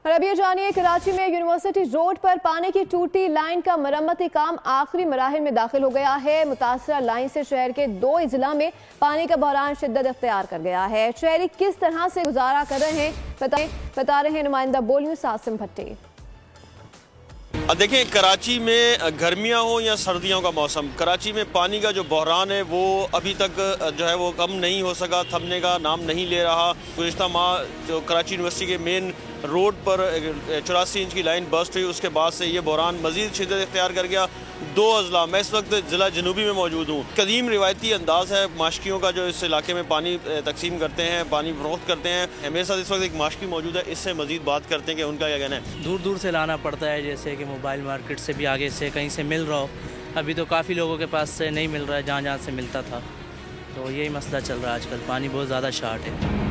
और अब ये जानिए, कराची में यूनिवर्सिटी रोड पर पानी की टूटी लाइन का मरम्मती काम आखिरी मराहिल में दाखिल हो गया है। मुतासरा लाइन से शहर के 2 अजला में पानी का बहरान शिद्दत इख्तियार कर गया है। शहरी किस तरह से गुजारा कर रहे हैं बता रहे हैं नुमाइंदा बोल न्यूज़ आसिम भट्टी। देखिए, कराची में गर्मियां हो या सर्दियों का मौसम, कराची में पानी का जो बहरान है वो अभी तक जो है वो कम नहीं हो सका, थमने का नाम नहीं ले रहा। गुज़िश्ता माह जो कराची यूनिवर्सिटी के मेन रोड पर 84 इंच की लाइन बस्ट हुई, उसके बाद से ये बहरान मज़ीद शिद्दत इख्तियार कर गया। 2 अजला, मैं इस वक्त ज़िला जनूबी में मौजूद हूँ। कदीम रिवायती अंदाज़ है माशकियों का जो इस इलाके में पानी तकसीम करते हैं, पानी फरोख्त करते हैं। मेरे साथ इस वक्त एक माशकी मौजूद है, इससे मज़ीद बात करते हैं कि उनका क्या कहना है। दूर दूर से लाना पड़ता है, जैसे कि मोबाइल मार्केट से भी आगे से कहीं से मिल रहा हो। अभी तो काफ़ी लोगों के पास से नहीं मिल रहा है, जहाँ जहाँ से मिलता था। तो यही मसला चल रहा है आजकल, पानी बहुत ज़्यादा शार्ट है।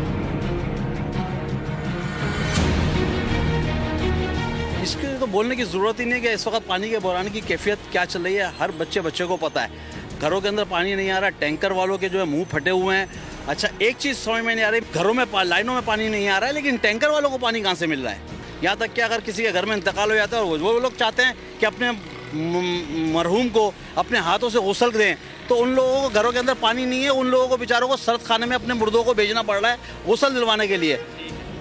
इसके तो बोलने की ज़रूरत ही नहीं कि इस वक्त पानी के बहरान की कैफियत क्या चल रही है, हर बच्चे को पता है। घरों के अंदर पानी नहीं आ रहा, टैंकर वालों के जो है मुंह फटे हुए हैं। अच्छा, एक चीज़ समझ में नहीं आ रही, घरों में लाइनों में पानी नहीं आ रहा है, लेकिन टैंकर वालों को पानी कहाँ से मिल रहा है। यहाँ तक कि अगर किसी के घर में इंतकाल हो जाता है और वो लोग चाहते हैं कि अपने मरहूम को अपने हाथों से गुस्ल दें, तो उन लोगों को घरों के अंदर पानी नहीं है, उन लोगों को बेचारों को सर्द खाने में अपने मुर्दों को भेजना पड़ रहा है गुस्ल दिलवाने के लिए।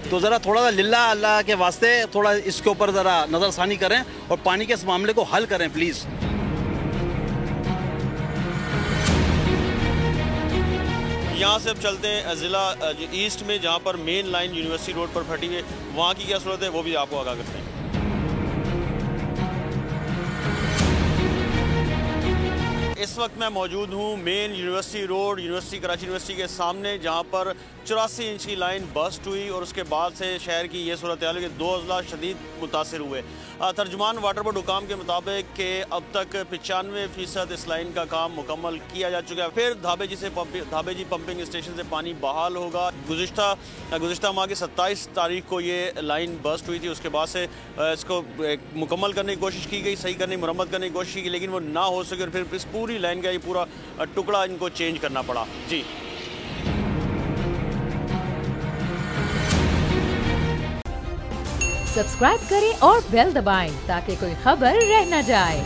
तो ज़रा थोड़ा सा लिल्ला अल्लाह के वास्ते थोड़ा इसके ऊपर ज़रा नज़रसानी करें और पानी के इस मामले को हल करें प्लीज़। यहाँ से अब चलते हैं ज़िला ईस्ट में, जहाँ पर मेन लाइन यूनिवर्सिटी रोड पर फटी हुई है। वहाँ की क्या सूरत है वो भी आपको आगाह करते हैं। इस वक्त मैं मौजूद हूँ main university road, university Karachi university के सामने, जहाँ पर 84 इंच की लाइन बस्ट हुई और उसके बाद से शहर की ये सूरत हाल है कि 2 अजला शदीद मुतासर हुए। तर्जुमान वाटर बोर्ड हुकाम के मुताबिक कि अब तक 95% इस लाइन का काम मुकम्मल किया जा चुका है। फिर धाबेजी पंपिंग स्टेशन से पानी बहाल होगा। गुज़िश्ता माह की 27 तारीख को ये लाइन बस्ट हुई थी, उसके बाद से इसको मुकम्मल करने की कोशिश की गई, सही करने की मरम्मत करने की कोशिश की, लेकिन वो ना हो सके और फिर इस पूरी लाइन का ये पूरा टुकड़ा इनको चेंज करना पड़ा। जी, सब्सक्राइब करें और बेल दबाएं ताकि कोई खबर रह न जाए।